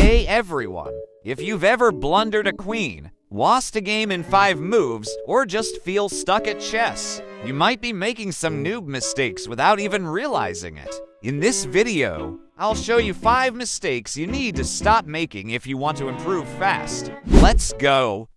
Hey everyone! If you've ever blundered a queen, lost a game in 5 moves, or just feel stuck at chess, you might be making some noob mistakes without even realizing it. In this video, I'll show you 5 mistakes you need to stop making if you want to improve fast. Let's go!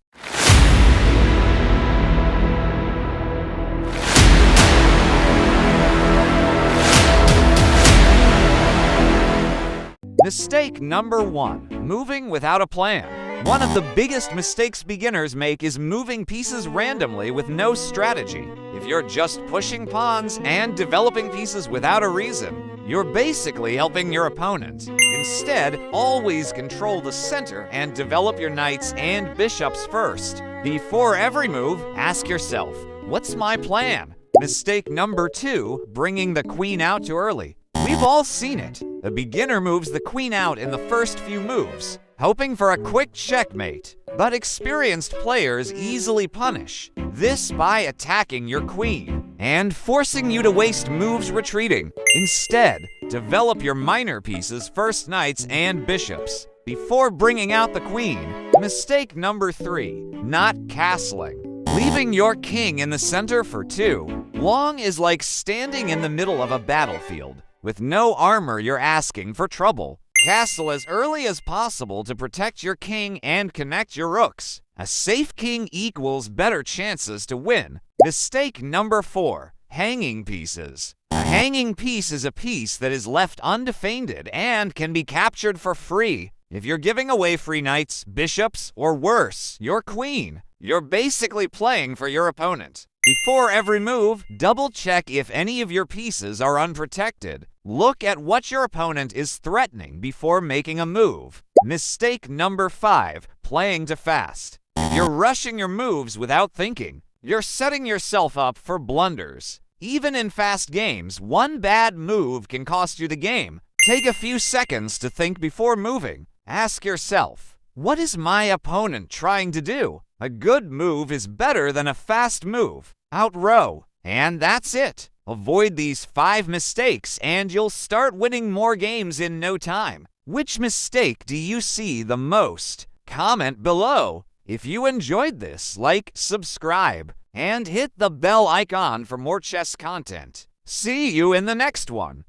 Mistake number 1. Moving without a plan. One of the biggest mistakes beginners make is moving pieces randomly with no strategy. If you're just pushing pawns and developing pieces without a reason, you're basically helping your opponent. Instead, always control the center and develop your knights and bishops first. Before every move, ask yourself, what's my plan? Mistake number 2. Bringing the queen out too early. We've all seen it. The beginner moves the queen out in the first few moves, hoping for a quick checkmate. But experienced players easily punish this by attacking your queen and forcing you to waste moves retreating. Instead, develop your minor pieces, first knights and bishops, before bringing out the queen. Mistake number 3. Not castling. Leaving your king in the center for too long is like standing in the middle of a battlefield. With no armor, you're asking for trouble. Castle as early as possible to protect your king and connect your rooks. A safe king equals better chances to win. Mistake number 4. Hanging pieces. A hanging piece is a piece that is left undefended and can be captured for free. If you're giving away free knights, bishops, or worse, your queen, you're basically playing for your opponent. Before every move, double-check if any of your pieces are unprotected. Look at what your opponent is threatening before making a move. Mistake number 5. Playing too fast. If you're rushing your moves without thinking, you're setting yourself up for blunders. Even in fast games, one bad move can cost you the game. Take a few seconds to think before moving. Ask yourself, what is my opponent trying to do? A good move is better than a fast move. Outrow. And that's it. Avoid these 5 mistakes and you'll start winning more games in no time. Which mistake do you see the most? Comment below. If you enjoyed this, like, subscribe, and hit the bell icon for more chess content. See you in the next one.